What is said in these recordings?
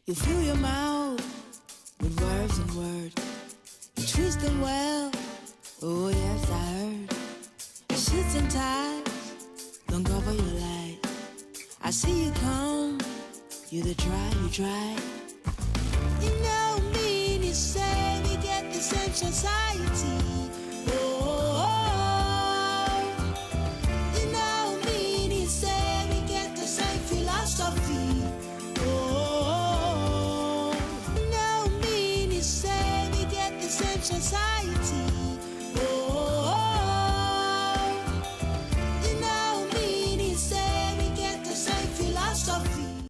You fill your mouth with words and words. You twist them well. Oh yes, I heard. Shits and ties don't cover your light. I see you come. You the try, you try. You know me, you say we get the same society. Oh, you know me, you say we get the same philosophy. Oh, you know me, you say we get the same society. Oh, you know me, you say we get the same philosophy.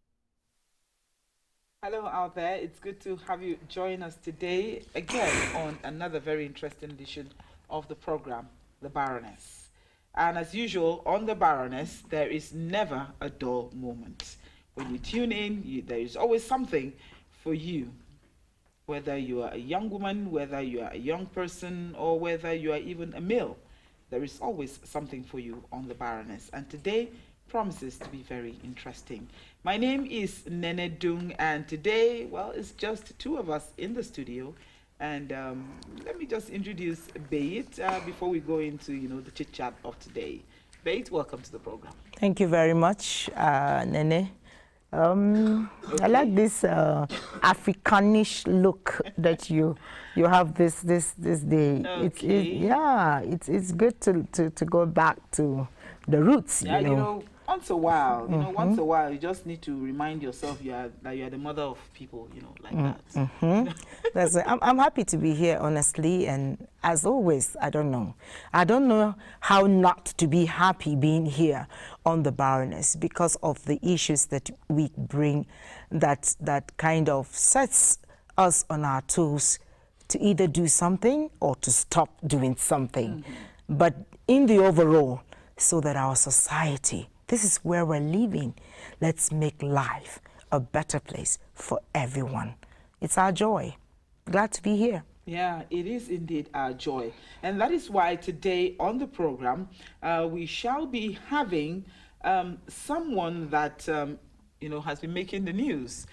Hello out there, it's good to have you join us today again on another very interesting edition of the program, The Baroness. And as usual, on The Baroness, there is never a dull moment. When you tune in, there is always something for you. Whether you are a young woman, whether you are a young person, or whether you are even a male, there is always something for you on The Baroness. And today promises to be very interesting. My name is Nene Dung, and today, well, it's just two of us in the studio. And let me just introduce Beit before we go into, the chit-chat of today. Beit, welcome to the program. Thank you very much, Nene. Okay. I like this Africanish look that you have this day. Okay. It's good to go back to the roots. Yeah, once a while, once a while, you just need to remind yourself you are the mother of people, like that. That's it. I'm happy to be here, honestly, and as always, I don't know how not to be happy being here on the Baroness because of the issues that we bring, that kind of sets us on our toes to either do something or to stop doing something, but in the overall, so that our society, this is where we're living. Let's make life a better place for everyone. It's our joy. Glad to be here. Yeah, it is indeed our joy. And that is why today on the program, we shall be having someone that, has been making the news.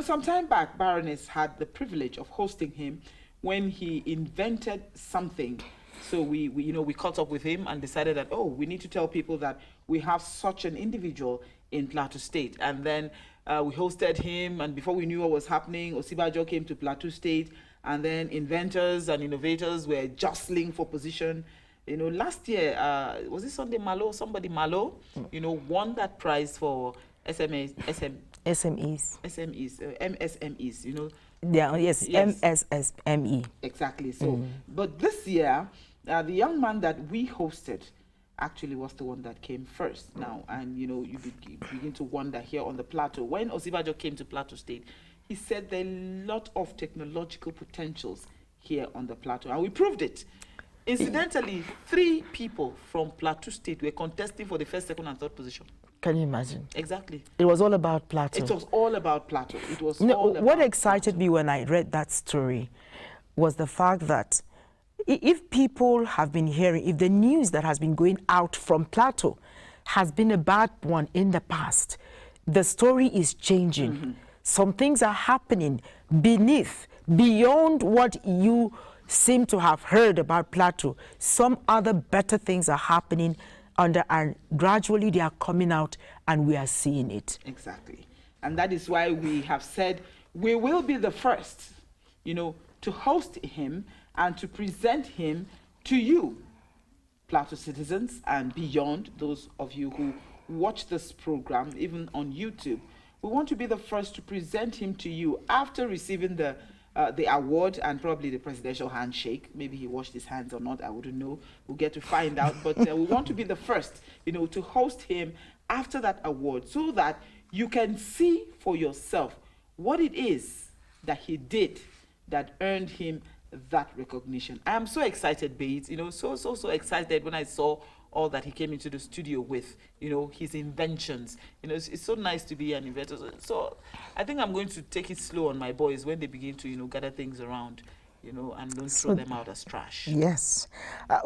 Some time back, Baroness had the privilege of hosting him when he invented something. So we caught up with him and decided that, we need to tell people that we have such an individual in Plateau State. And then we hosted him, and before we knew what was happening, Osibajo came to Plateau State, and then inventors and innovators were jostling for position. Last year, was it Sunday Malo? Somebody Malo, won that prize for SMEs. MSMEs, Yeah, yes. MSSME. Exactly. So, but this year, the young man that we hosted actually was the one that came first now. And, you begin to wonder here on the plateau. When Osibajo came to Plateau State, he said there are a lot of technological potentials here on the plateau. And we proved it. Incidentally, 3 people from Plateau State were contesting for the first, second, and third position. Can you imagine? Exactly. It was all about Plateau. It was all about Plateau. It was what excited me when I read that story was the fact that if people have been hearing, if the news that has been going out from Plateau has been a bad one in the past, the story is changing. Some things are happening beyond what you seem to have heard about Plateau. Some other better things are happening and gradually they are coming out and we are seeing it. Exactly. And that is why we have said we will be the first, to host him and to present him to you, Plateau citizens, and beyond, those of you who watch this program, even on YouTube. We want to be the first to present him to you after receiving the award and probably the presidential handshake. Maybe he washed his hands or not, I wouldn't know. We'll get to find out. But we want to be the first, to host him after that award so that you can see for yourself what it is that he did that earned him that recognition. I am so excited, Bates, so excited when I saw all that he came into the studio with, his inventions. It's so nice to be an inventor. So I think I'm going to take it slow on my boys when they begin to, gather things around, and don't throw them out as trash. Yes.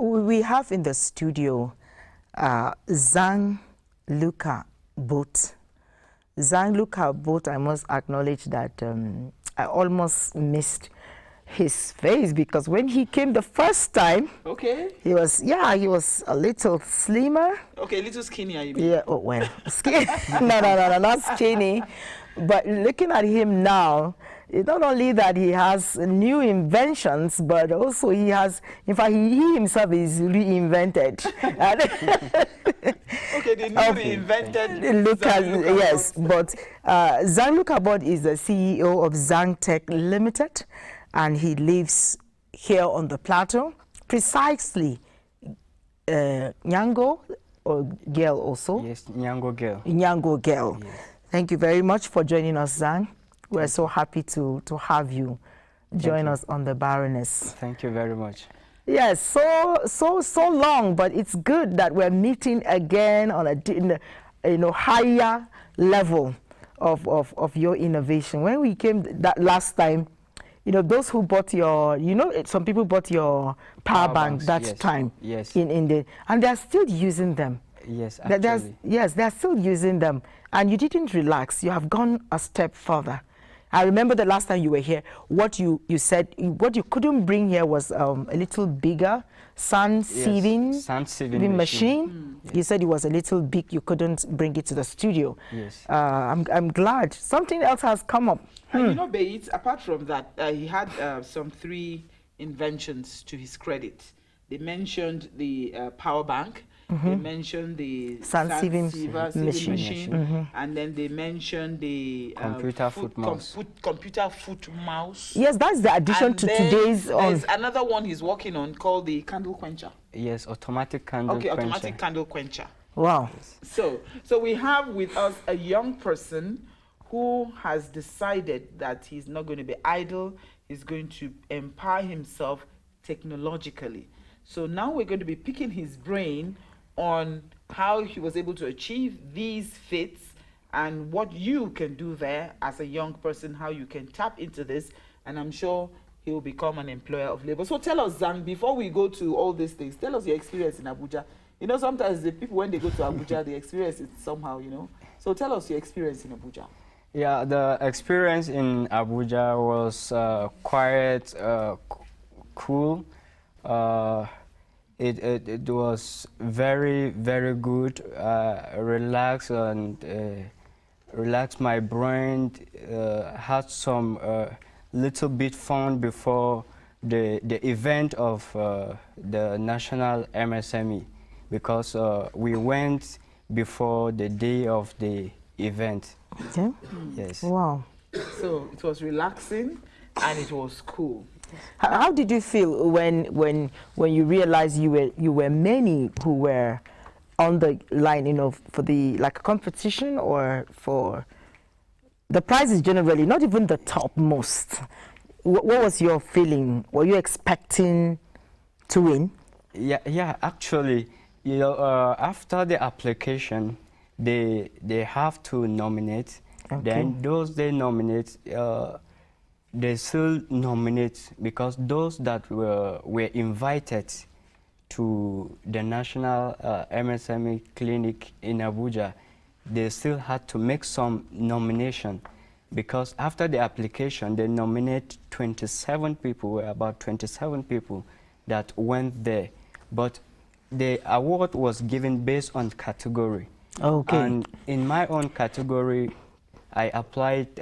We have in the studio Zang, Luka, both Zang, Luka, both, I must acknowledge that I almost missed his face, because when he came the first time, Okay. he was a little slimmer. Okay, a little skinnier, you mean? Yeah, oh well, skinny. No, not skinny. But looking at him now, it's not only that he has new inventions, but also he has, in fact, he himself is reinvented. Okay, the new reinvented Luka, Luka yes, but Zang Luka is the CEO of Zang Tech Limited, and he lives here on the plateau, precisely Nyango, or girl also? Yes, Nyango girl. Nyango girl. Yes. Thank you very much for joining us, Zang. We're so happy to have you join us on the Baroness. Thank you very much. Yes, so long, but it's good that we're meeting again on a higher level of your innovation. When we came that last time, those who bought your, some people bought your power bank banks, that yes. time. Yes. And they're still using them. Yes, actually. Yes, they're still using them. And you didn't relax. You have gone a step further. I remember the last time you were here, what you said, what you couldn't bring here was a little bigger sand sieving machine. Yes. You said it was a little big, you couldn't bring it to the studio. Yes. I'm glad. Something else has come up. And Beit, apart from that, he had some 3 inventions to his credit. They mentioned the power bank. They mentioned the sand sieving machine. And then they mentioned the computer foot mouse. Computer foot mouse. Yes, that's the addition And to then today's there's another one he's working on called the candle quencher. Yes, automatic candle quencher. Automatic candle quencher. Wow. So we have with us a young person who has decided that he's not going to be idle. He's going to empower himself technologically. So now we're going to be picking his brain on how he was able to achieve these feats and what you can do there as a young person, how you can tap into this, and I'm sure he will become an employer of labor. So tell us, Zang, before we go to all these things, tell us your experience in Abuja. Sometimes the people, when they go to Abuja, they experience it somehow, So tell us your experience in Abuja. Yeah, the experience in Abuja was quite cool. It was very, very good. Relaxed my brain. Had some little bit fun before the event of the national MSME, because we went before the day of the event. Okay. Yes. Wow. So it was relaxing and it was cool. How did you feel when you realized you were many who were on the line, for the competition or for the prizes generally, not even the topmost? What was your feeling? Were you expecting to win? Yeah. Actually, after the application, they have to nominate. Okay. Then those they nominate. They still nominate, because those that were invited to the national MSME clinic in Abuja, they still had to make some nomination, because after the application, they nominate 27 people, about 27 people that went there. But the award was given based on category. Okay. And in my own category, I applied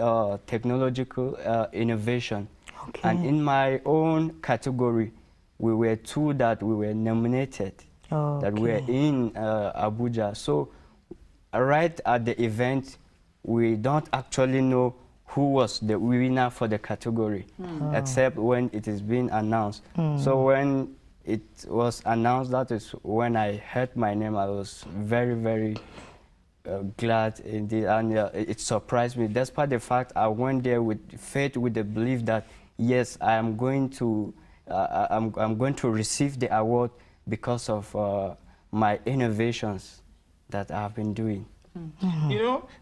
technological innovation. Okay. And in my own category, we were 2 that we were nominated, that were in Abuja. So right at the event, we don't actually know who was the winner for the category, except when it is being announced. So when it was announced, that is when I heard my name, I was very, very glad indeed, and it surprised me. Despite the fact I went there with faith, with the belief that yes, I am going to, I'm going to receive the award because of my innovations that I've been doing.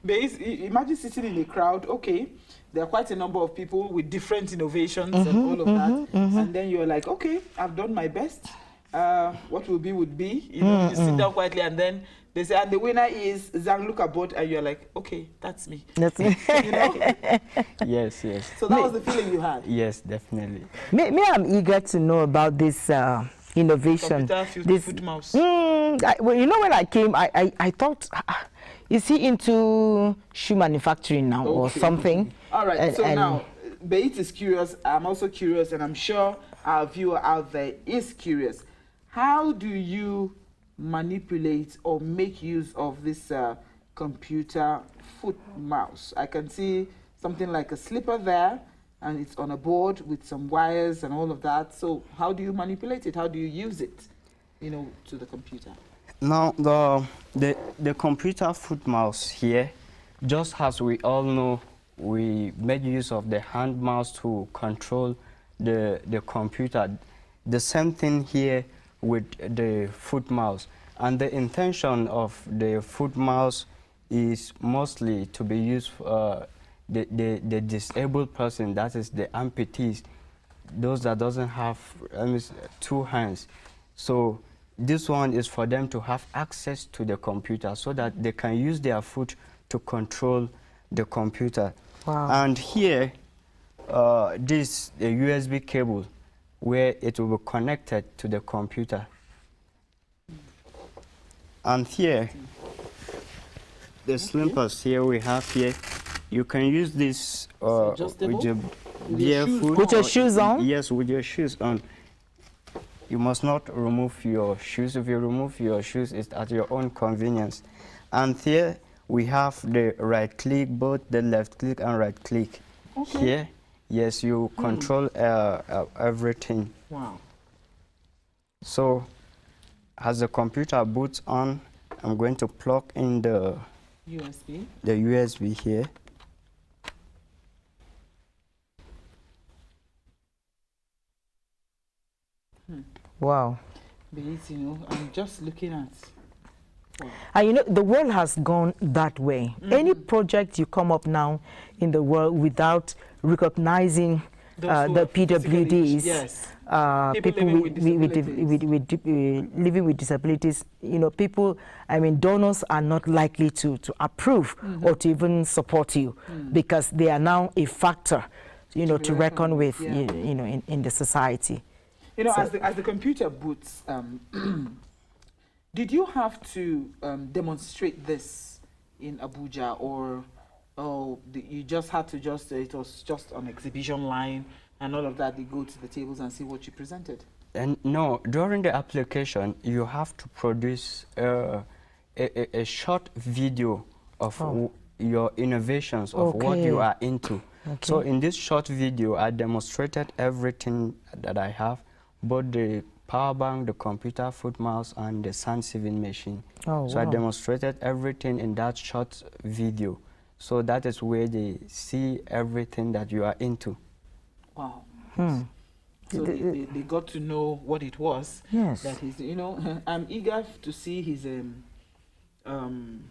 Imagine sitting in a crowd. Okay, there are quite a number of people with different innovations and all of that, and then you're like, okay, I've done my best. what will be would be. You know, you sit down quietly, and then they say, and the winner is Zang Luka bought, and you're like, okay, that's me. That's me. You know? Yes, yes. So that was the feeling you had. Yes, definitely. Me, I'm eager to know about this innovation. This foot mouse. Well, you know, when I came, I thought, is he into shoe manufacturing now or something? All right. So now, Beit is curious. I'm also curious, and I'm sure our viewer out there is curious. How do you manipulate or make use of this computer foot mouse? I can see something like a slipper there, and it's on a board with some wires and all of that. So how do you manipulate it? How do you use it, you know, to the computer? Now, the computer foot mouse here, just as we all know, we made use of the hand mouse to control the computer. The same thing here with the foot mouse. And the intention of the foot mouse is mostly to be used for the disabled person, that is the amputees, those that doesn't have two hands. So this one is for them to have access to the computer so that they can use their foot to control the computer. Wow. And here, this a USB cable where it will be connected to the computer. And here, the slippers here we have here, you can use this with your barefoot. With your shoes on? Yes, with your shoes on. You must not remove your shoes. If you remove your shoes, it's at your own convenience. And here we have the right click, both the left click and right click. Okay. Here, yes, you control everything. Wow. So, as the computer boots on, I'm going to plug in the USB here. Wow. But you know, I'm just looking at. Wow. And you know, the world has gone that way. Any project you come up now in the world without recognizing the PWDs, yes. People living with disabilities, you know, people, I mean, donors are not likely to approve or to even support you because they are now a factor, you know, to reckon with, you know, in the society. You know, so, as the computer boots, did you have to demonstrate this in Abuja, or you just had to it was just on exhibition line and all of that? They go to the tables and see what you presented? And no, during the application, you have to produce a short video of your innovations, of what you are into. Okay. So in this short video, I demonstrated everything that I have, both the power bank, the computer foot mouse, and the sand sieving machine. So I demonstrated everything in that short video. So that is where they see everything that you are into. Wow. So they got to know what it was. Yes. That is, you know, I'm eager to see his sand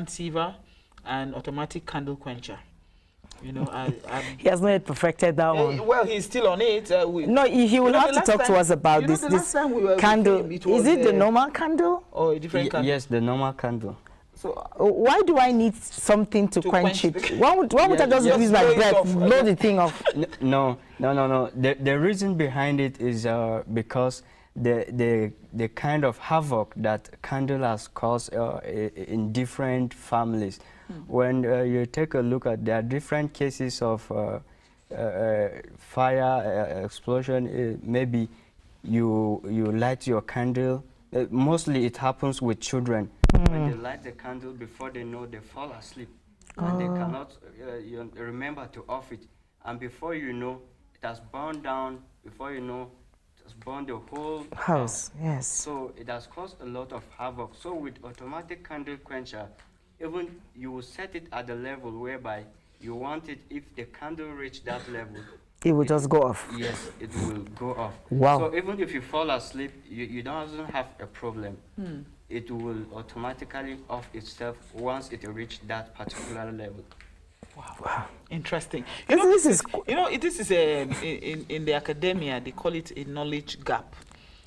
siever and automatic candle quencher. You know, he has not yet perfected that one. Well, he's still on it. No, he will have to talk to us about this candle. Is it the normal candle? Or a different candle? Yes, the normal candle. So why do I need something to quench it? Why would I just use my breath, blow the thing off? No. The reason behind it is because the kind of havoc that candle has caused in different families. When you take a look at, there are different cases of fire, explosion. Maybe you light your candle. Mostly it happens with children. When they light the candle, before they know, they fall asleep. And they cannot remember to off it. And before you know, it has burned down. Before you know, it has burned the whole house. Yes. So it has caused a lot of havoc. So with automatic candle quencher, even you will set it at the level whereby you want it, if the candle reach that level, it will just go off. Yes, it will go off. Wow. So even if you fall asleep, you don't have a problem. It will automatically off itself once it reaches that particular level. Wow. Interesting. This is in the academia, they call it a knowledge gap.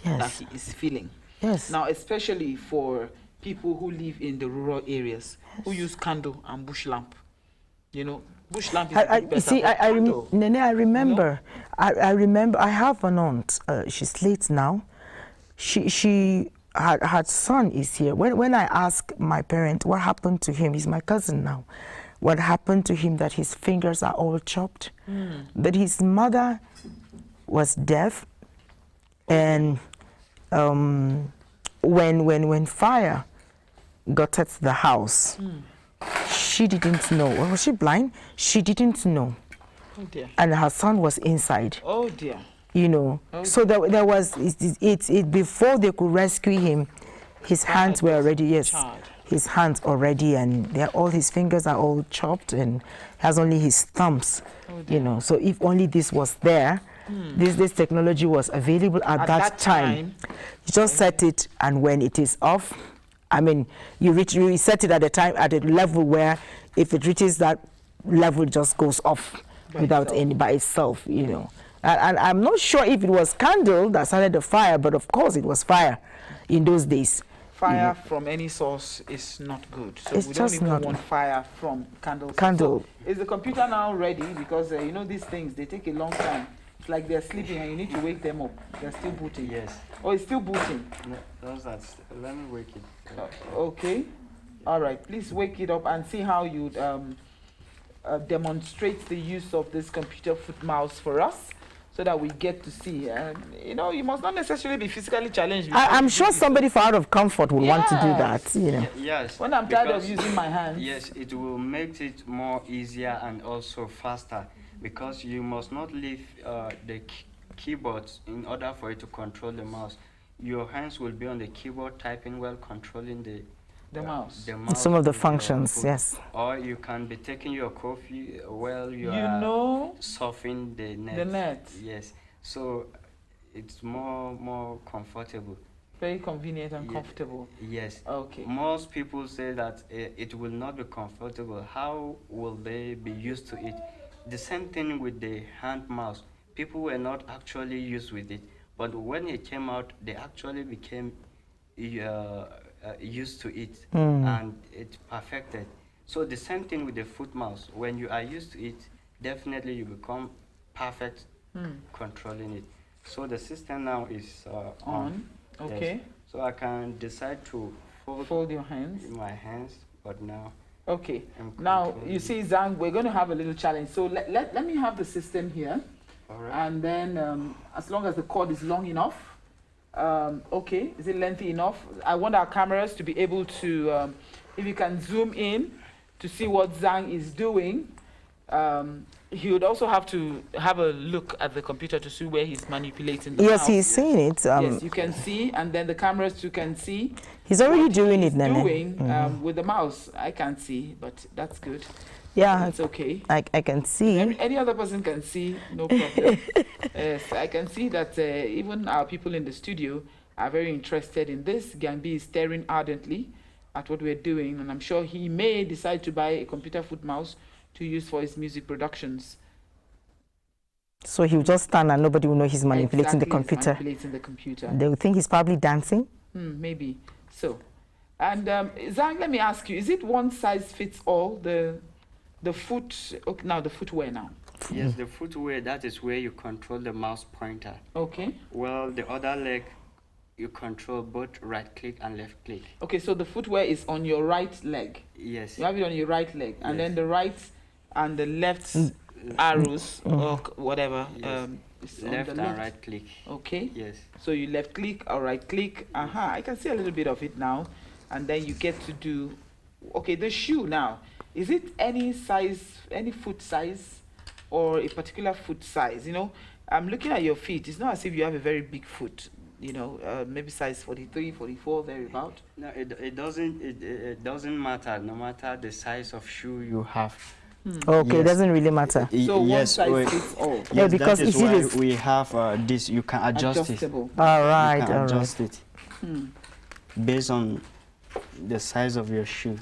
that he is feeling. Yes. Now, especially for people who live in the rural areas, who use candle and bush lamp. You know, bush lamp is a bit better. See, Nene, I remember. You know? I remember. I have an aunt. She's late now. Her son is here. When I ask my parent what happened to him, he's my cousin now. What happened to him? That his fingers are all chopped. That his mother was deaf, and when fire got at the house, she didn't know. Was she blind? She didn't know. Oh dear. And her son was inside. Oh dear. You know, so there was it before they could rescue him. His hands were already his hands already, and all his fingers are all chopped, and has only his thumbs. You know, so if only this was there, this technology was available at that time. You just set it, and when it is off, I mean, you set it at a level where if it reaches that level, it just goes off by itself. You know. And I'm not sure if it was candle that started the fire, but of course it was fire in those days. Fire from any source is not good. So it's we don't even not want fire from candles. Candle. So is the computer now ready? Because you know these things, they take a long time. It's like they're sleeping and you need to wake them up. They're still booting. Yes. Oh, it's still booting. No, let me wake it. Okay. All right. Please wake it up and see how you demonstrate the use of this computer foot mouse for us, so that we get to see. You know, you must not necessarily be physically challenged. I'm sure somebody out of comfort will want to do that. You know. Yes. When I'm tired of using my hands. Yes, it will make it more easier and also faster, because you must not leave the keyboard in order for it to control the mouse. Your hands will be on the keyboard typing while controlling the mouse. Some of the functions, yes. Or you can be taking your coffee while you are surfing the net. The net. Yes. So it's more comfortable. Very convenient and comfortable. Yes. Okay. Most people say that it will not be comfortable. How will they be used to it? The same thing with the hand mouse. People were not actually used with it, but when it came out, they actually became used to it, and it perfected. So the same thing with the foot mouse. When you are used to it, definitely you become perfect controlling it. So the system now is on. Okay. Yes. So I can decide to fold your hands. My hands, but now. Okay. Now you see, Zang, we're going to have a little challenge. So let me have the system here. All right. And then as long as the cord is long enough. Okay, is it lengthy enough? I want our cameras to be able to, if you can zoom in to see what Zang is doing. He would also have to have a look at the computer to see where he's manipulating the mouse. He's seeing it. Yes, you can see, and then the cameras too can see. He's already doing it, Nene. With the mouse. I can't see, but that's good. Yeah, it's okay. I can see. Any other person can see, no problem. Yes, I can see that even our people in the studio are very interested in this. Gangbi is staring ardently at what we're doing, and I'm sure he may decide to buy a computer foot mouse to use for his music productions. So he'll just stand and nobody will know he's manipulating the computer. Manipulating the computer. They will think he's probably dancing. Maybe so. And Zang, let me ask you: is it one size fits all? The foot, okay, now the footwear now. Yes, the footwear, that is where you control the mouse pointer. Okay. Well, the other leg, you control both right click and left click. Okay, so the footwear is on your right leg. Yes. You have it on your right leg, and then the right and the left arrows or whatever. Yes. Left and right click. Okay. Yes. So you left click or right click. I can see a little bit of it now, and then you get to do. Okay, the shoe now. Is it any size, any foot size, or a particular foot size? You know, I'm looking at your feet. It's not as if you have a very big foot. You know, maybe size 43, 44, thereabout. No, it doesn't matter. No matter the size of shoe you have. Okay, it doesn't really matter. So one size fits all. Yes, yeah, because that is why we have this. You can adjust Adjustable. it. All right, you can adjust it based on the size of your shoe.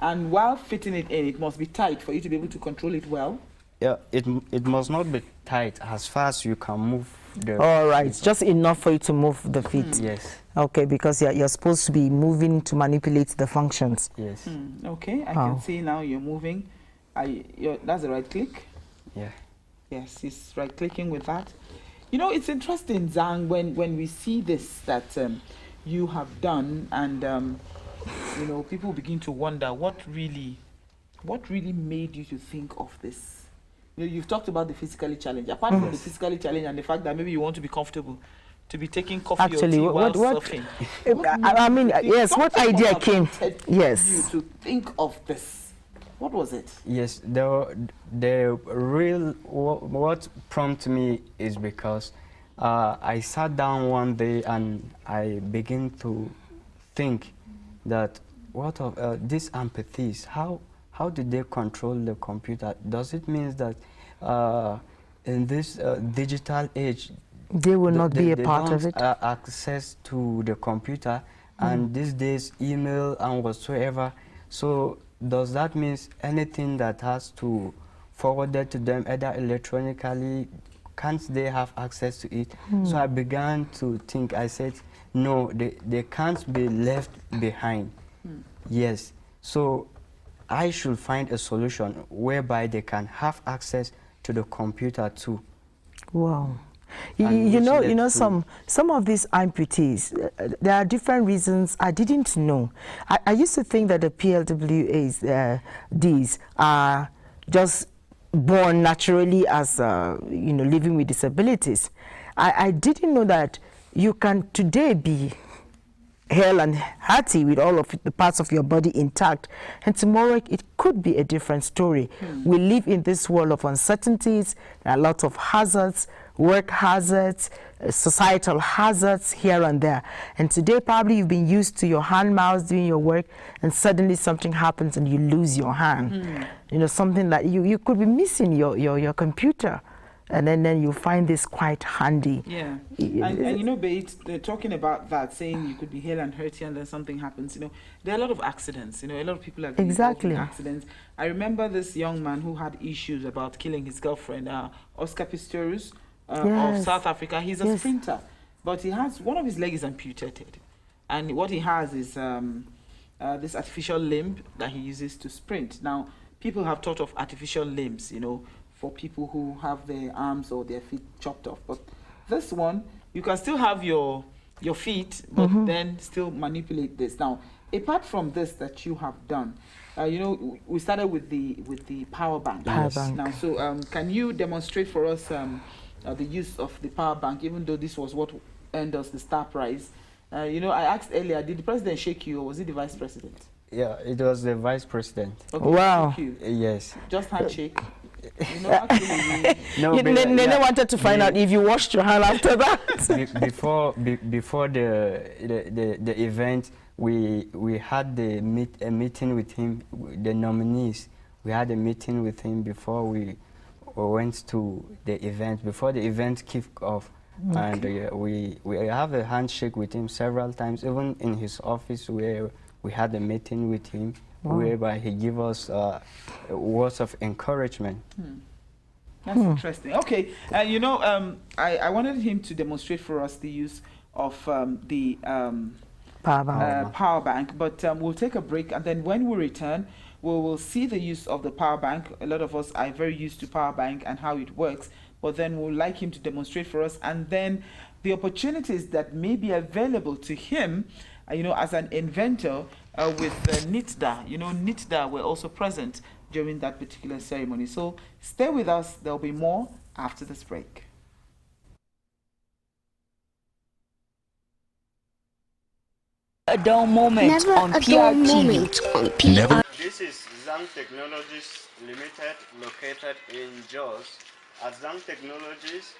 And while fitting it in, it must be tight for you to be able to control it well. Yeah, it must not be tight. As far as you can move the... All right, just enough for you to move the feet. Yes. Okay, because you're supposed to be moving to manipulate the functions. Yes. Okay, I can see now you're moving. That's the right click? Yeah. Yes, he's right clicking with that. You know, it's interesting, Zang, when we see this that you have done, and you know, people begin to wonder what really made you to think of this. You know, you've talked about the physically challenged. Apart from the physically challenged and the fact that maybe you want to be comfortable to be taking coffee Actually, or tea while what surfing. I mean, yes, what idea came? Yes. You to think of this. What was it? Yes, the real what prompted me is because I sat down one day and I began to think that what of these empathies? How did they control the computer? Does it mean that in this digital age they will not be a part of it? Access to the computer, and these days email and whatsoever. So does that mean anything that has to forward it to them either electronically, can't they have access to it? So I began to think, I said, no, they can't be left behind. Yes, so I should find a solution whereby they can have access to the computer too. Wow. You know, some of these amputees, there are different reasons I didn't know. I used to think that the PLWAs, these are just born naturally as, you know, living with disabilities. I didn't know that you can today be hale and hearty with all of the parts of your body intact, and tomorrow it could be a different story. We live in this world of uncertainties, a lot of hazards, work hazards, societal hazards here and there. And today probably you've been used to your hand mouse doing your work, and suddenly something happens and you lose your hand. You know, something that you could be missing your computer. And then you find this quite handy. Yeah, and you know, Bates, they're talking about that, saying you could be hale and hearty and then something happens. You know, there are a lot of accidents. You know, a lot of people are involved in accidents. I remember this young man who had issues about killing his girlfriend, Oscar Pistorius of South Africa. He's a sprinter, but he has one of his legs amputated, and what he has is this artificial limb that he uses to sprint. Now, people have thought of artificial limbs, you know, for people who have their arms or their feet chopped off. But this one, you can still have your feet, but then still manipulate this. Now, apart from this that you have done, you know, we started with the power bank. Now, so can you demonstrate for us the use of the power bank, even though this was what earned us the star prize? You know, I asked earlier, did the president shake you or was it the vice president? Yeah, it was the vice president. Okay, wow. Yes. Just handshake. You know, actually, Nene wanted to find out if you washed your hand after that. Before the event, we had a meeting with him, the nominees. We had a meeting with him before we went to the event, before the event kicked off. And we have a handshake with him several times, even in his office where we had a meeting with him. Whereby he gave us words of encouragement. That's interesting. Okay, you know, I wanted him to demonstrate for us the use of the power bank, but we'll take a break, and then when we return, we will see the use of the power bank. A lot of us are very used to power bank and how it works, but then we'll like him to demonstrate for us, and then the opportunities that may be available to him, you know, as an inventor, with NITDA. You know, NITDA were also present during that particular ceremony. So stay with us. There'll be more after this break. A dull moment Never on a dull PRTV. moment on PR. This is Zang Technologies Limited, located in Jos. At Zang Technologies,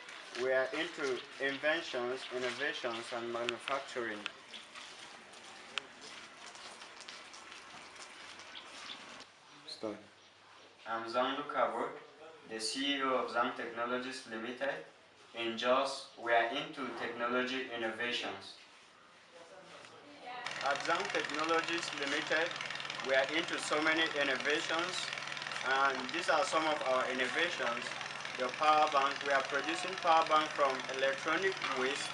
we are into inventions, innovations, and manufacturing. I'm Zang Luka, the CEO of Zang Technologies Limited. In Jos, we are into technology innovations. At Zang Technologies Limited, we are into so many innovations, and these are some of our innovations the power bank. We are producing power bank from electronic waste,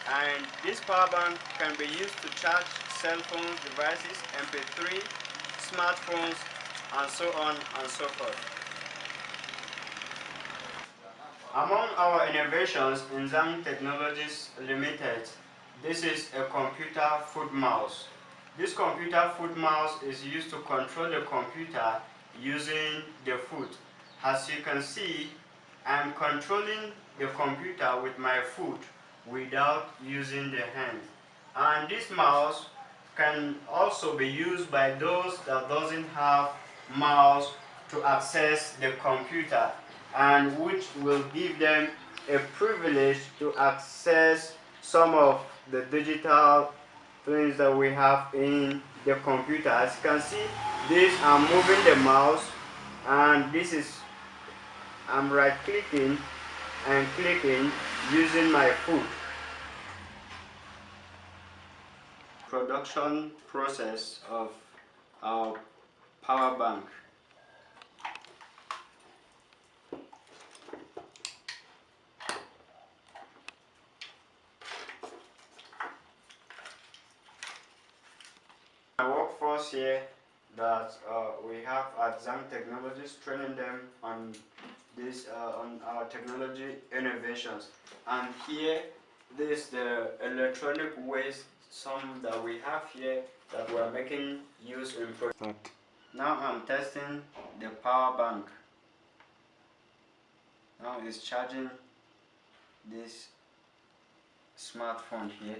and this power bank can be used to charge cell phones, devices, MP3, smartphones, and so on and so forth. Among our innovations in Zang Technologies Limited, this is a computer foot mouse. This computer foot mouse is used to control the computer using the foot. As you can see, I'm controlling the computer with my foot without using the hand. And this mouse can also be used by those that doesn't have mouse to access the computer, and which will give them a privilege to access some of the digital things that we have in the computer. As you can see, this I'm moving the mouse, and this is I'm right clicking and clicking using my foot. Production process of our power bank. My workforce here that we have at Zang Technologies, training them on this on our technology innovations. And here, this is the electronic waste, some that we have here that we're making use in product. Now I'm testing the power bank. Now it's charging this smartphone here.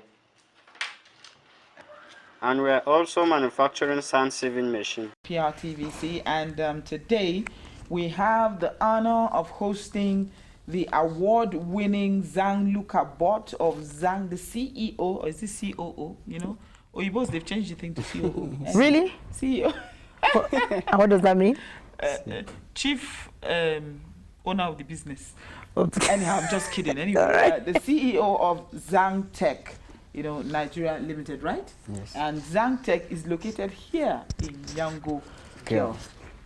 And we're also manufacturing sound sieving machine. PRTVC, and today we have the honor of hosting the award-winning Zang Luka bot of Zang, the CEO, or is it COO? You know, Oyibos, they've changed the thing to COO. Really? CEO. And what does that mean? Chief owner of the business. Okay. Anyhow, I'm just kidding. Anyway, Right. The CEO of Zang Tech, you know, Nigeria Limited, right? Yes. And Zang Tech is located here in Yango, Girl.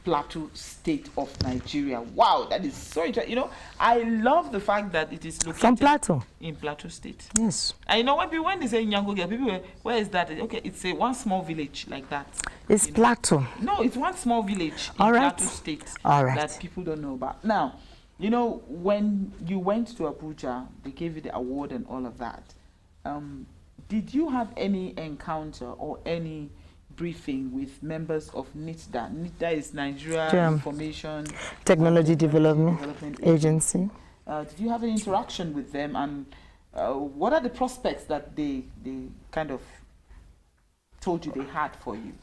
Plateau State of Nigeria. Wow, that is so interesting. You know, I love the fact that it is located From Plateau. in Plateau State. Yes. And you know, when they say Yango Girl, people were, where is that? Okay, it's a one small village like that. It's You know? Plateau. No, it's one small village in All right. Plateau State All right. that people don't know about. Now, you know, when you went to Abuja, they gave you the award and all of that. Did you have any encounter or any briefing with members of NITDA? NITDA is Nigeria Information Technology Development Agency. Did you have an interaction with them, and what are the prospects that they kind of told you they had for you?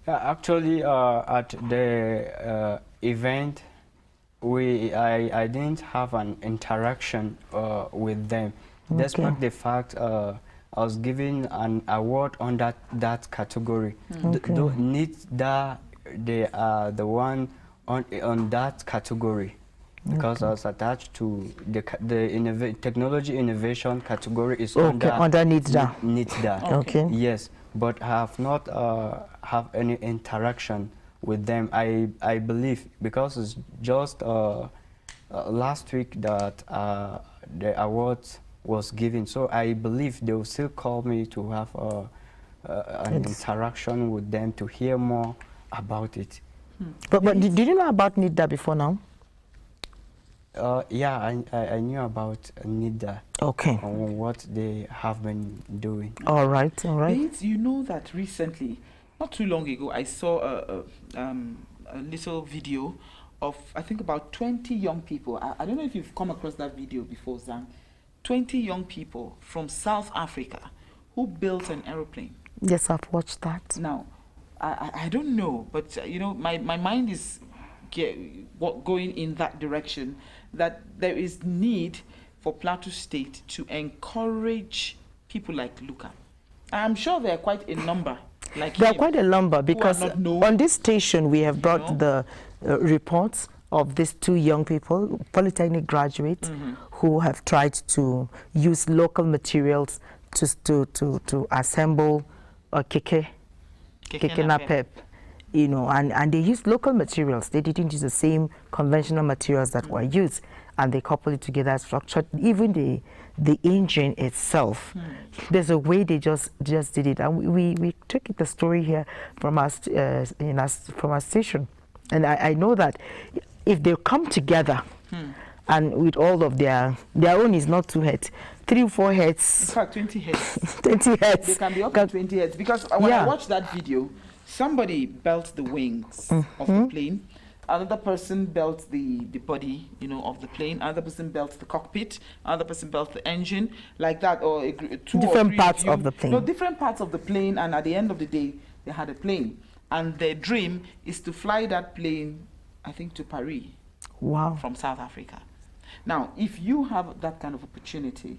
Actually, at the event, I didn't have an interaction with them, despite the fact I was given an award on that category. Okay. NITDA, they are the one on that category, because I was attached to the technology innovation category is under NITDA. NITDA. Okay. Yes, but I have not have any interaction with them. I believe, because it's just last week that the awards was given, so I believe they will still call me to have an interaction with them to hear more about it. But did you know about NITDA before now? Yeah, I knew about NITDA. Okay. On what they have been doing. All right, all right. Bates, you know that recently, not too long ago, I saw a little video of, I think, about 20 young people. I don't know if you've come across that video before, Zang. 20 young people from South Africa who built an aeroplane. Yes, I've watched that. Now, I don't know, but you know, my mind is going in that direction, that there is need for Plateau State to encourage people like Luka. I'm sure there are quite a number like There are him, quite a number, because not known. on this station we have brought the reports of these two young people, polytechnic graduates, who have tried to use local materials to assemble a keke napep, you know, and they used local materials. They didn't use the same conventional materials that were used. and they couple it together, structured. Even the engine itself, there's a way they just did it, and we took the story here from our from our station, and I know that if they come together, and with all of their own is not 2 heads, 3 or 4 heads. In fact, 20 heads. 20 heads. They can be up to 20 heads, because when I watched that video, somebody built the wings of the plane. Another person built the body, you know, of the plane. Another person built the cockpit. Another person built the engine, like that, or two different or three parts of the plane. No, different parts of the plane, and at the end of the day, they had a plane. And their dream is to fly that plane, I think, to Paris. Wow. From South Africa. Now, if you have that kind of opportunity,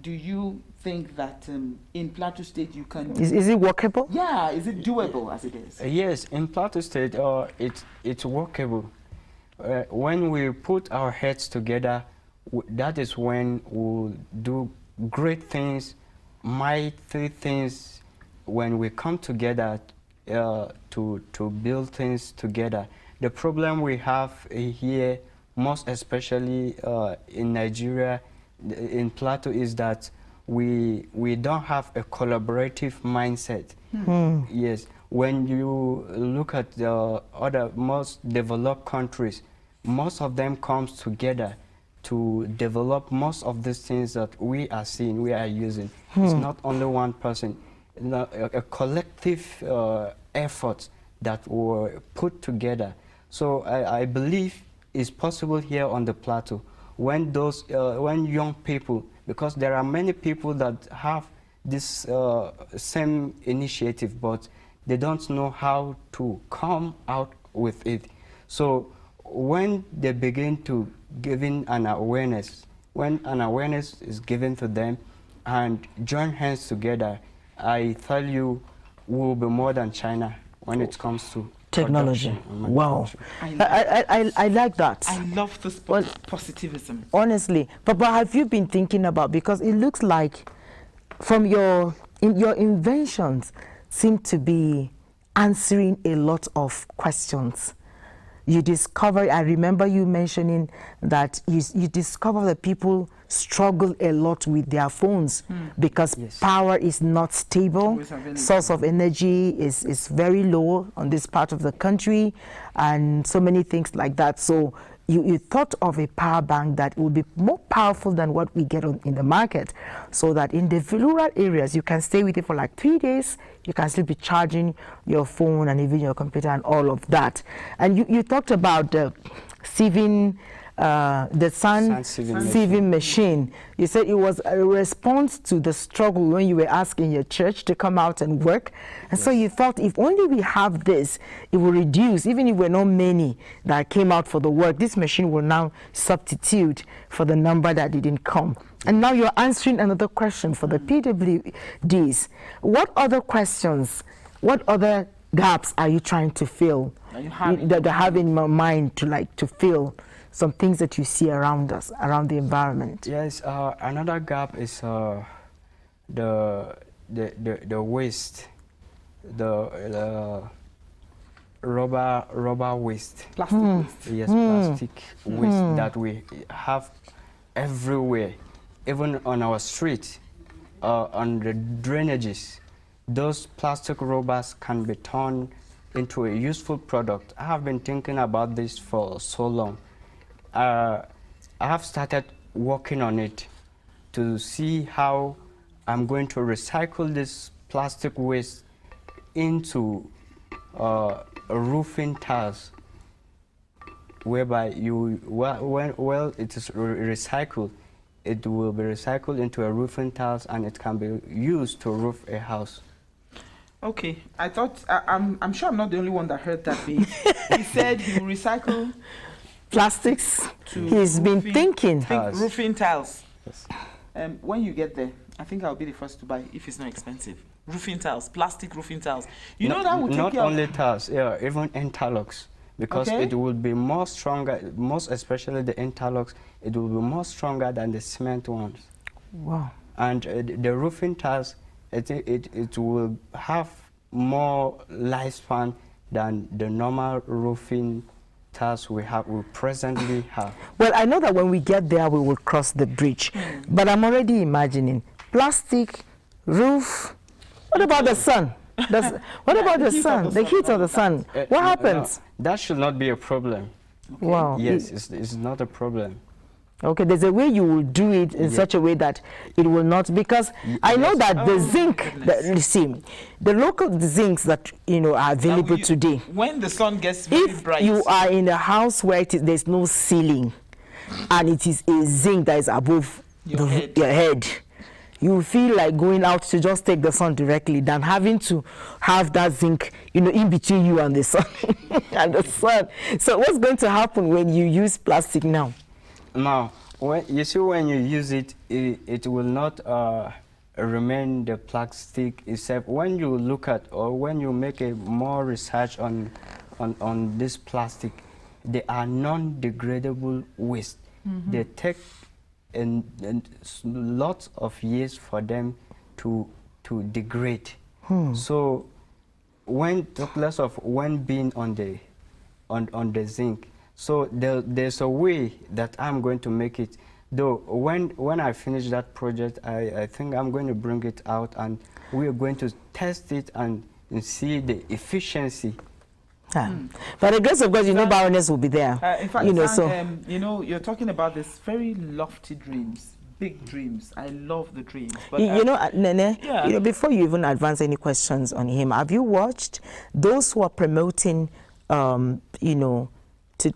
do you think that in Plateau State you can... Is it workable? Yeah, is it doable as it is? Yes, in Plateau State, it's workable. When we put our heads together, that is when we'll do great things, mighty things, when we come together to build things together. The problem we have here, most especially in Nigeria, in Plateau, is that we don't have a collaborative mindset. Yes, when you look at the other most developed countries, most of them comes together to develop most of these things that we are seeing, we are using. It's not only one person, a collective effort that were put together. So I believe it's possible here on the Plateau. When when young people, because there are many people that have this same initiative, but they don't know how to come out with it. So when they begin to giving an awareness, when an awareness is given to them and join hands together, I tell you, we'll be more than China when it comes to technology. Wow. I like that. I love this positivism. Honestly. Papa, have you been thinking about, because it looks like from your inventions seem to be answering a lot of questions. You discover, I remember you mentioning that you discover that people struggle a lot with their phones because power is not stable, source of energy is very low on this part of the country, and so many things like that. So you thought of a power bank that would be more powerful than what we get in the market, so that in the rural areas you can stay with it for like 3 days, you can still be charging your phone and even your computer and all of that. And you talked about the sieving, the sun sieving machine. You said it was a response to the struggle when you were asking your church to come out and work. And so you thought, if only we have this, it will reduce, even if we're not many that came out for the work, this machine will now substitute for the number that didn't come. And now you're answering another question for the PWDs. What other questions, what other gaps are you trying to fill, that I have in my mind to fill some things that you see around us, around the environment? Yes, another gap is the waste, the rubber waste. Plastic waste. Yes, plastic waste that we have everywhere, even on our street, on the drainages. Those plastic rubbers can be turned into a useful product. I have been thinking about this for so long. I have started working on it to see how I'm going to recycle this plastic waste into roofing tiles, whereby well it is recycled, it will be recycled into a roofing tiles and it can be used to roof a house. Okay, I thought, I'm sure I'm not the only one that heard that bit. He said he will recycle plastics. He's been thinking. Roofing tiles. Yes. When you get there, I think I'll be the first to buy if it's not expensive. Roofing tiles, plastic roofing tiles. You know that would take not only tiles, yeah, even interlocks, because it will be more stronger, most especially the interlocks, it will be more stronger than the cement ones. Wow. And the roofing tiles, it will have more lifespan than the normal roofing task we presently have. Well, I know that when we get there, we will cross the bridge. But I'm already imagining plastic, roof. What about the sun? What about the sun? The heat of the sun. What happens? No, that should not be a problem. Okay. Wow. Yes, it's not a problem. Okay, there's a way you will do it in such a way that it will not, because I know that the zinc, the local zincs that are available today. When the sun gets very bright. If you are in a house where there's no ceiling, and it is a zinc that is above your head, you feel like going out to just take the sun directly than having to have that zinc, in between you and the sun. And the sun. So what's going to happen when you use plastic now? Now, when you use it, it will not remain the plastic itself. When you look at, or when you make more research on this plastic, they are non-degradable waste. They take lots of years for them to degrade. So when less of when being on the zinc. So there's a way that I'm going to make it. Though when I finish that project, I think I'm going to bring it out and we are going to test it and see the efficiency. By the grace of God, Baroness will be there. In fact, you're talking about this very lofty dreams, big dreams. I love the dreams. But, Nene, before you even advance any questions on him, have you watched those who are promoting, to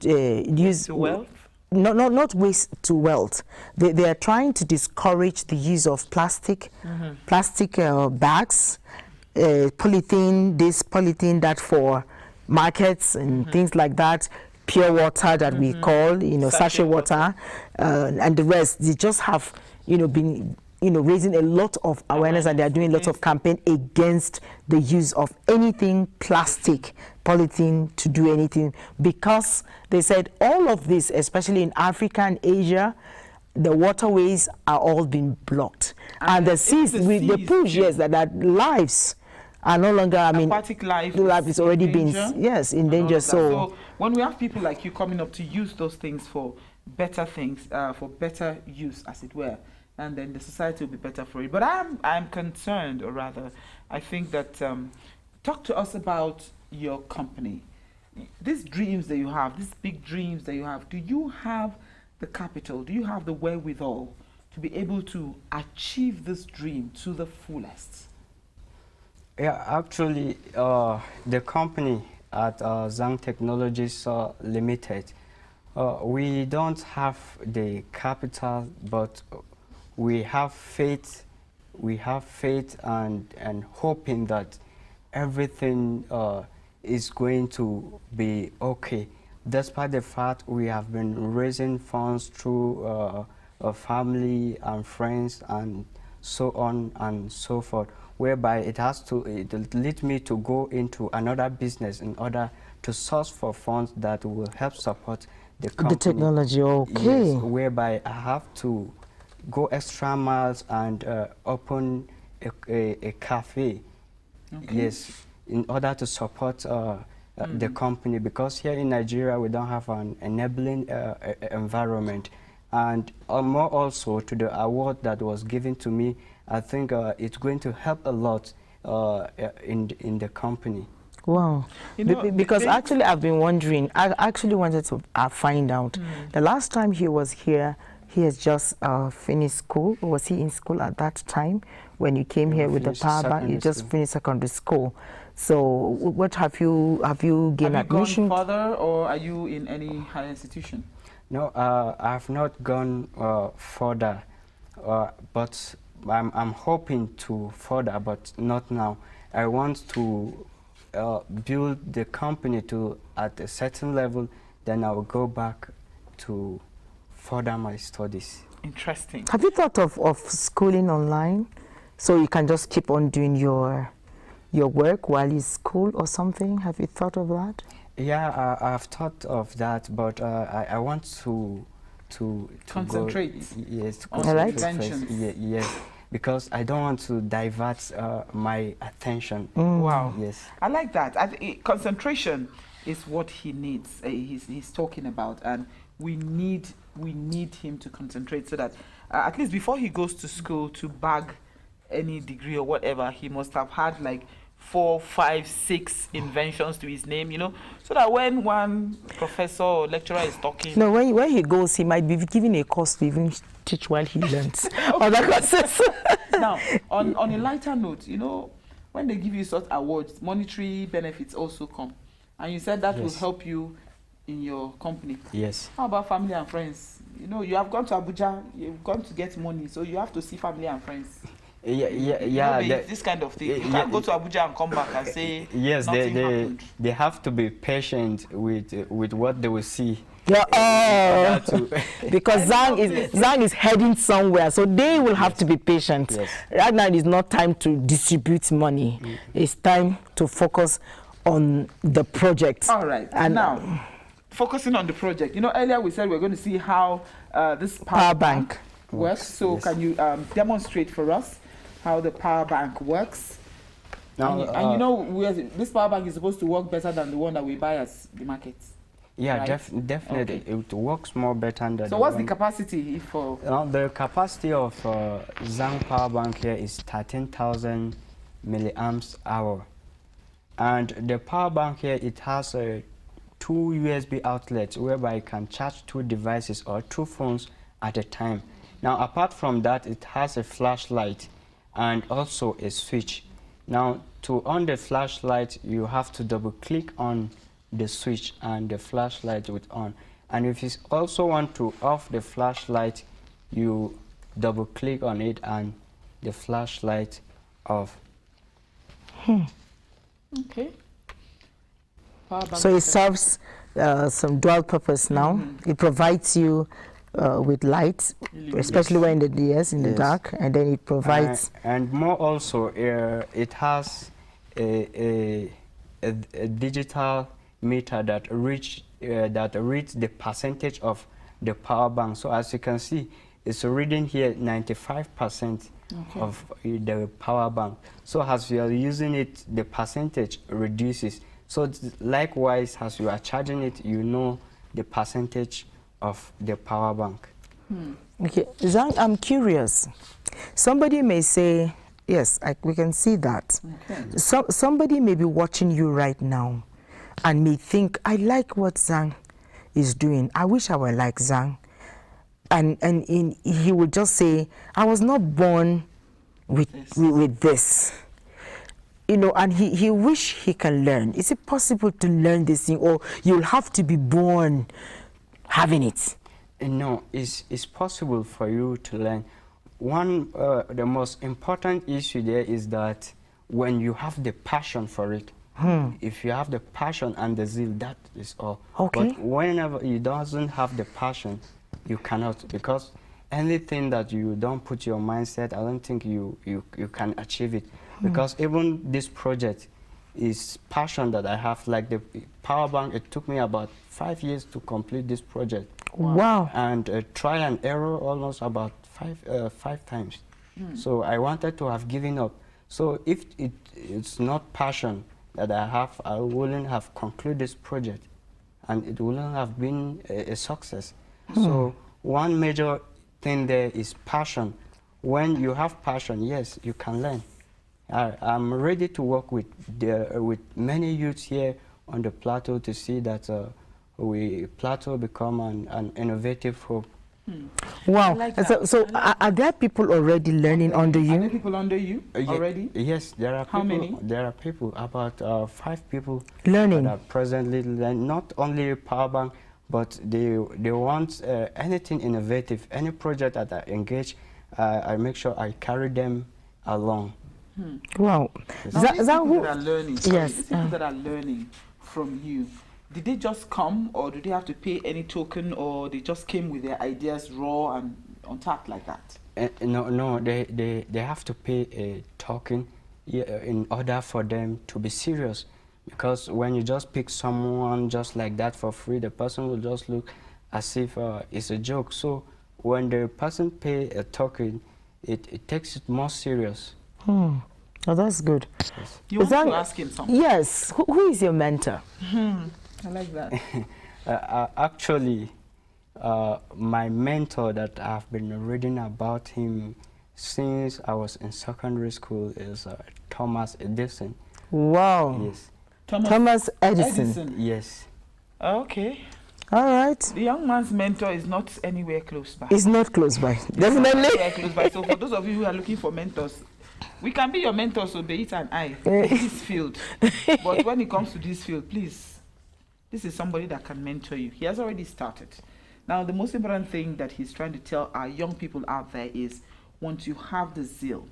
use to wealth? Not waste to wealth. They are trying to discourage the use of plastic, plastic bags, polythene this, polythene that for markets and things like that, pure water that we call, sachet water, and the rest. They just have, been, raising a lot of awareness, and they are doing lots of campaign against the use of anything plastic, polythene to do anything, because they said all of this, especially in Africa and Asia, the waterways are all being blocked, and the seas, the pools, that lives are no longer, aquatic life is already been, in danger. So when we have people like you coming up to use those things for better things, for better use, as it were, and then the society will be better for it. But I'm concerned, or rather, I think that, talk to us about your company. These dreams that you have, these big dreams that you have, do you have the capital, do you have the wherewithal to be able to achieve this dream to the fullest? Yeah, actually, the company at Zang Technologies Limited, we don't have the capital, but we have faith. We have faith and hoping that everything is going to be okay. Despite the fact we have been raising funds through family and friends and so on and so forth, whereby it lead me to go into another business in order to source for funds that will help support the company. The technology, okay. Yes, whereby I have to go extra miles and open a cafe. Okay. Yes, in order to support the company, because here in Nigeria we don't have an enabling environment. And more also to the award that was given to me, I think it's going to help a lot in the company. Wow. Because actually I've been wondering, I actually wanted to find out. The last time he was here, he has just finished school. Was he in school at that time when you came here with the power bank? You just finished secondary school. So what have you gained admission? Gone further, or are you in any higher institution? No, I have not gone further, but I'm hoping to further, but not now. I want to build the company to at a certain level, then I will go back to further my studies. Interesting. Have you thought of schooling online, so you can just keep on doing your work while you school or something? Have you thought of that? Yeah, I've thought of that, but I want to concentrate. Yes, concentrate. Yes, because I don't want to divert my attention. Wow. Yes. I like that. Concentration. is what he needs. He's talking about, and we need him to concentrate so that at least before he goes to school to bag any degree or whatever, he must have had like 4, 5, 6 inventions to his name, so that when one professor or lecturer is talking. No, when he goes, he might be given a course to even teach while he learns other courses. Now, on a lighter note, when they give you such awards, monetary benefits also come. And you said that will help you in your company. Yes. How about family and friends? You have gone to Abuja, you've gone to get money, so you have to see family and friends. This kind of thing. You can't go to Abuja and come back and say yes, nothing happened. They have to be patient with what they will see. Yeah, because Zang is heading somewhere, so they will have to be patient. Yes. Right now, it's not time to distribute money. It's time to focus on the project. All right. And now, focusing on the project. Earlier we said we're going to see how this power bank works. So can you demonstrate for us how the power bank works? Now, and this power bank is supposed to work better than the one that we buy at the market. Yeah, right? definitely. Okay. It works more better than. So what's the capacity for? The capacity of Zang power bank here is 13,000 milliamps hour, and the power bank here, it has 2 USB outlets whereby you can charge 2 devices or 2 phones at a time. Now, apart from that, it has a flashlight and also a switch. Now, to on the flashlight, you have to double click on the switch and the flashlight will on. And if you also want to off the flashlight, you double click on it and the flashlight off. Okay. So it serves some dual purpose now. It provides you with light, especially when in the dark, and then it provides. And more also, it has a digital meter that reads the percentage of the power bank. So as you can see, it's reading here 95% of the power bank. So as you are using it, the percentage reduces. So likewise, as you are charging it, you know the percentage of the power bank. Okay, Zang, I'm curious. Somebody may say, yes, we can see that. Okay. Somebody may be watching you right now and may think, I like what Zang is doing. I wish I were like Zang. And he would just say, I was not born with this. And he wish he can learn. Is it possible to learn this thing, or you'll have to be born having it? No, it's possible for you to learn. The most important issue there is that when you have the passion for it, if you have the passion and the zeal, that is all. Okay. But whenever you doesn't have the passion, you cannot, because anything that you don't put your mindset, I don't think you can achieve it. Because even this project is passion that I have. Like the power bank, it took me about 5 years to complete this project. Wow. And try and error almost about five times. So I wanted to have given up. So if it's not passion that I have, I wouldn't have concluded this project, and it wouldn't have been a success. So one major thing there is passion. When you have passion, yes, you can learn. I'm ready to work with many youths here on the plateau to see that plateau become an innovative hub. Wow. Like so are there people already learning under you? Are there people under you already? Yes, there are people. How many? There are people, about 5 people learning. That are presently learning, not only power bank, but they want anything innovative, any project that I engage, I make sure I carry them along. Wow. Now, these people that are learning, that are learning from you, did they just come, or do they have to pay any token, or they just came with their ideas raw and untapped like that? No, they have to pay a token in order for them to be serious. Because when you just pick someone just like that for free, the person will just look as if it's a joke. So when the person pay a token, it takes it more serious. Oh, that's good. Yes. You want to ask him something? Yes. Who is your mentor? I like that. Actually, my mentor that I've been reading about him since I was in secondary school is Thomas Edison. Wow. Yes. Thomas Edison. Yes. Okay. All right. The young man's mentor is not anywhere close by. It's not close by. Definitely. Not anywhere close by. So for those of you who are looking for mentors, we can be your mentors, so Beit and I, in this field. But when it comes to this field, please, this is somebody that can mentor you. He has already started. Now, the most important thing that he's trying to tell our young people out there is, once you have the zeal,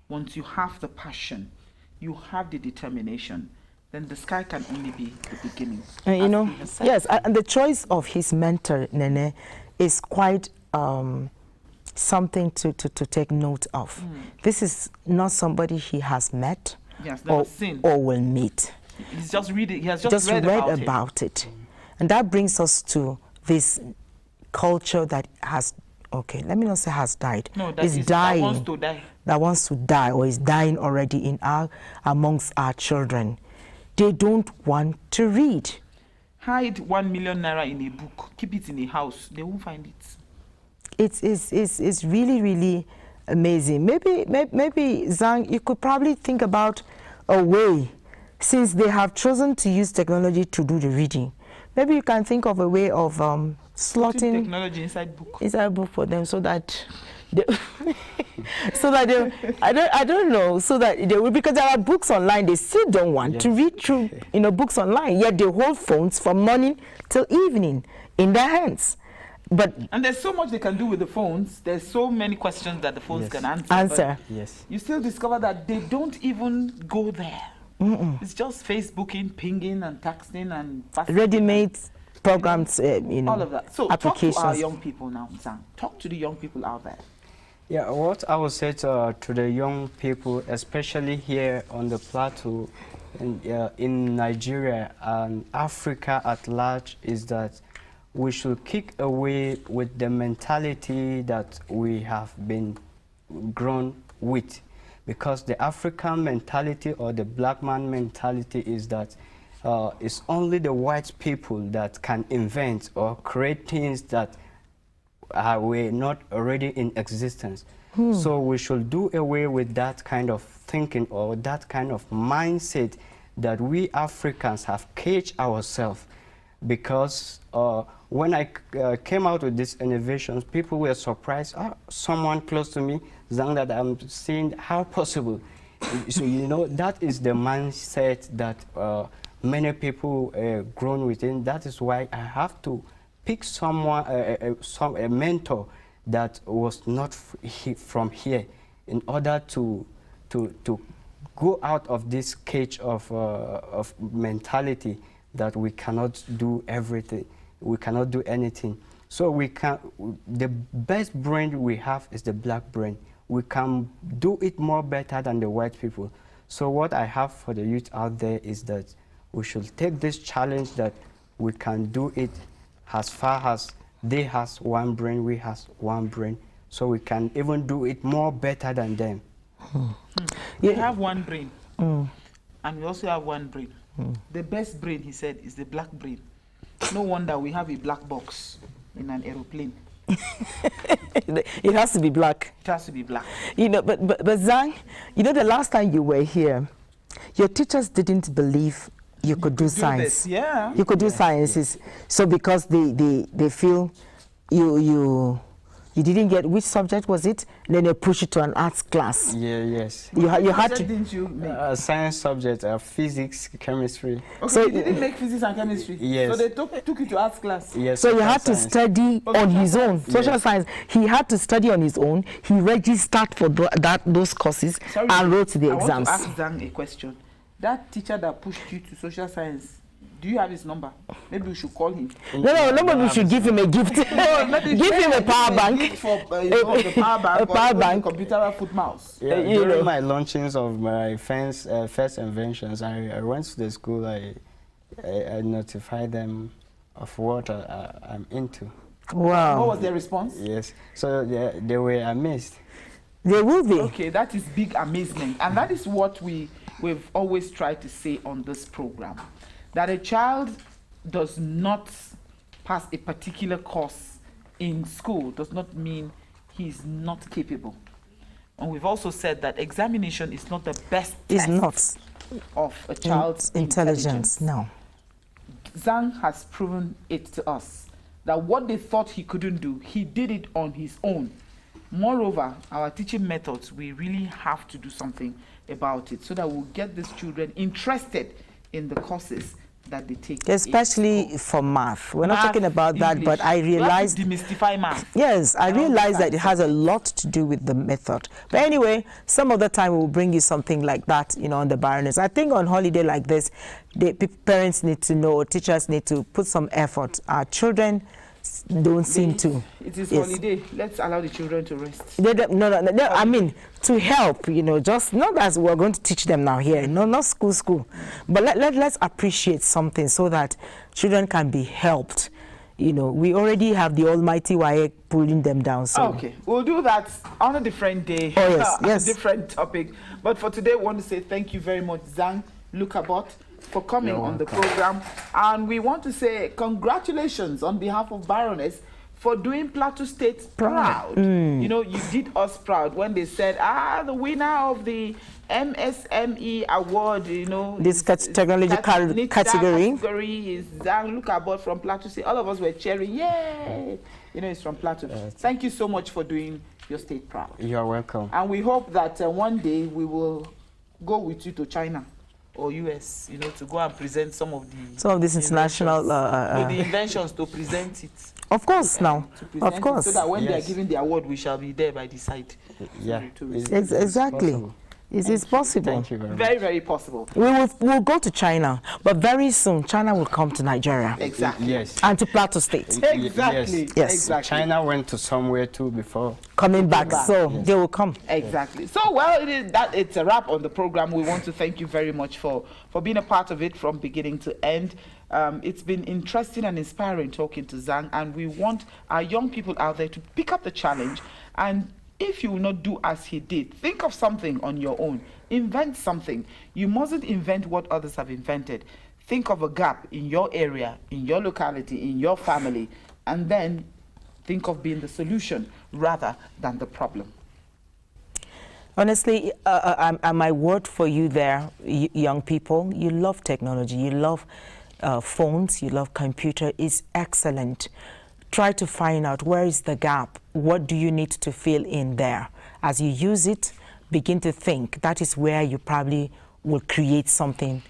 once you have the passion, you have the determination, then the sky can only be the beginning. You know, yes, and the choice of his mentor, Nene, is quite something to take note of. This is not somebody he has met or seen or will meet. He's just reading. He has just read about it. And that brings us to this culture that has, okay, let me not say has died. No, that is dying. That wants to die. That wants to die or is dying already amongst our children. They don't want to read. Hide 1 million naira in a book. Keep it in a house. They won't find it. It's really, really amazing. Maybe Zang, you could probably think about a way, since they have chosen to use technology to do the reading. Maybe you can think of a way of slotting technology inside book for them, so that they, I don't know, so that they will, because there are books online they still don't want to read through, books online, yet they hold phones from morning till evening in their hands. And there's so much they can do with the phones. There's so many questions that the phones can answer. Yes. You still discover that they don't even go there. It's just Facebooking, pinging, and texting, and ready-made programs, all of that. So applications. Talk to our young people now, Zang. Talk to the young people out there. Yeah, what I would say to the young people, especially here on the plateau, in Nigeria and Africa at large, is that we should kick away with the mentality that we have been grown with. Because the African mentality or the black man mentality is that it's only the white people that can invent or create things that were not already in existence. So we should do away with that kind of thinking or that kind of mindset that we Africans have caged ourselves. Because when I came out with these innovations, people were surprised. Someone close to me, Zang, that I'm seeing, how possible? So, that is the mindset that many people grown within. That is why I have to pick someone, a mentor that was not from here, in order to go out of this cage of mentality that we cannot do everything, we cannot do anything. So the best brain we have is the black brain. We can do it more better than the white people. So what I have for the youth out there is that we should take this challenge that we can do it as far as they has one brain, we has one brain, so we can even do it more better than them. We have one brain, and we also have one brain. The best brain, he said, is the black brain. No wonder we have a black box in an aeroplane. It has to be black. It has to be black. But Zang, the last time you were here, your teachers didn't believe you could do science. Yeah. You could do sciences. So because they feel you didn't get, which subject was it? And then they push you to an arts class. Yes. You had to. Didn't you make? Science subject, physics, chemistry. Okay, so you didn't make physics and chemistry. Yes. So they took you to arts class. Yes. So you had to study on his own. Social science. He had to study on his own. He registered for those courses and wrote the exams. I want to ask Zang a question. That teacher that pushed you to social science, do you have his number? Maybe we should call him. No, we should give him a gift. No, give him a power bank. Gift for the power bank, a power bank, computer, foot mouse. Yeah, during my launchings of my first inventions, I went to the school. I notified them of what I'm into. Wow. What was their response? Yes. So they were amazed. They will be. Okay, that is big amazement, and that is what we've always tried to say on this program, that a child does not pass a particular course in school does not mean he's not capable. And we've also said that examination is not the best test of a child's intelligence. No. Zang has proven it to us that what they thought he couldn't do, he did it on his own. Moreover, our teaching methods, we really have to do something about it so that we'll get these children interested in the courses that they take. Especially for math. We're not talking about that, English. but I realized... demystify math. Yes, I realized that it has a lot to do with the method. But anyway, some other time we'll bring you something like that, you know, on the Baroness. I think on holiday like this, parents need to know, teachers need to put some effort. Our children don't seem to. It is holiday. Let's allow the children to rest. No, I mean, to help, you know, just not as we're going to teach them now here. No, not school. But let's appreciate something so that children can be helped. You know, we already have the almighty WAEC pulling them down. So. Okay, we'll do that on a different day. Oh, yes, yes. A different topic. But for today, we want to say thank you very much, Zang, Luka, for coming on the program. And we want to say congratulations on behalf of Baroness for doing Plateau State proud. You know, you did us proud when they said, the winner of the MSME award, you know, this technology category is Zang Luka from Plateau State. All of us were cheering, yay! You know, it's from Plateau. Thank you so much for doing your state proud. You're welcome. And we hope that one day we will go with you to China or US, you know, to go and present some of these international with the inventions to present it. Of course, now, of course. So that when they are giving the award, we shall be there by the side. Yeah, exactly. It is possible. Thank you very much. Very, very possible. We'll go to China, but very soon China will come to Nigeria. Exactly. Yes. And to Plateau State. Exactly. Yes. Exactly. China went to somewhere too before. Coming back, so they will come. Exactly. So, well, it's a wrap on the program. We want to thank you very much for being a part of it from beginning to end. It's been interesting and inspiring talking to Zang, and we want our young people out there to pick up the challenge. And if you will not do as he did, think of something on your own. Invent something. You mustn't invent what others have invented. Think of a gap in your area, in your locality, in your family, and then think of being the solution rather than the problem. Honestly, my word for you there, young people, you love technology, you love phones, you love computer, is excellent. Try to find out where is the gap, what do you need to fill in there. As you use it, begin to think. That is where you probably will create something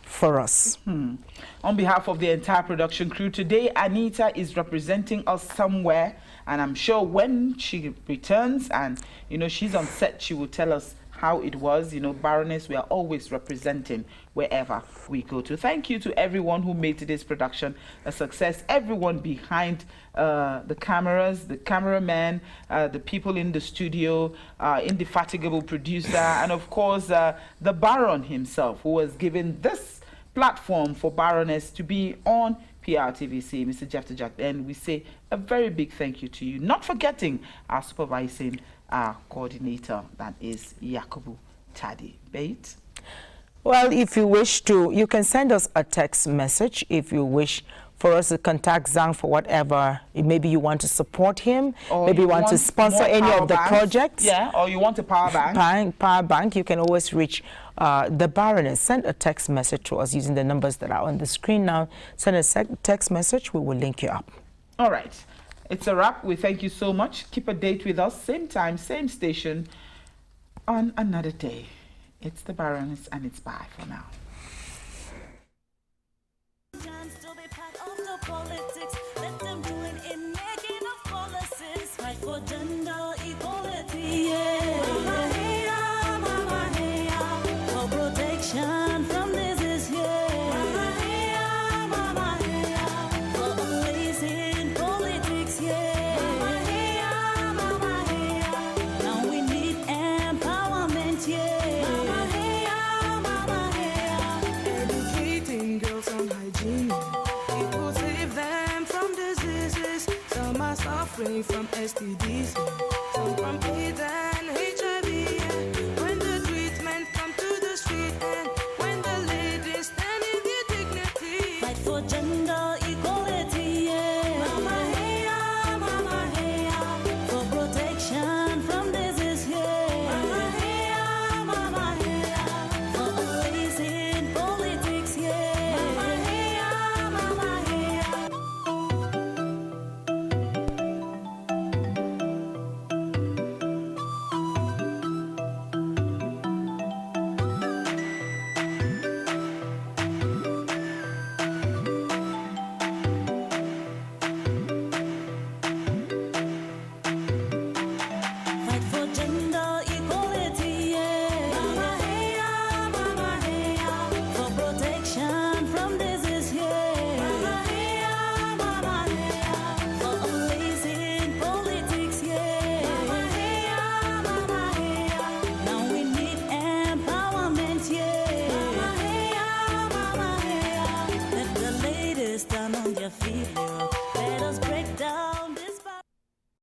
for us. On behalf of the entire production crew, today Anita is representing us somewhere, and I'm sure when she returns and, you know, she's on set, she will tell us how it was. You know, Baroness, we are always representing wherever we go to. Thank you to everyone who made today's production a success, everyone behind the cameras, the cameraman, the people in the studio, indefatigable producer, and of course the Baron himself, who was given this platform for Baroness to be on PRTVC, Mr. Jeff Jack. And we say a very big thank you to you, not forgetting our supervising coordinator, that is Yakubu Tadi Bait. Well, if you wish to, you can send us a text message if you wish for us to contact Zang for whatever. Maybe you want to support him, or maybe you want to sponsor any of the projects. Yeah, or you want a power bank. Power bank, you can always reach the Baroness. Send a text message to us using the numbers that are on the screen now. Send a text message, we will link you up. All right. It's a wrap. We thank you so much. Keep a date with us, same time, same station, on another day. It's the Baroness, and it's bye for now. From STDs.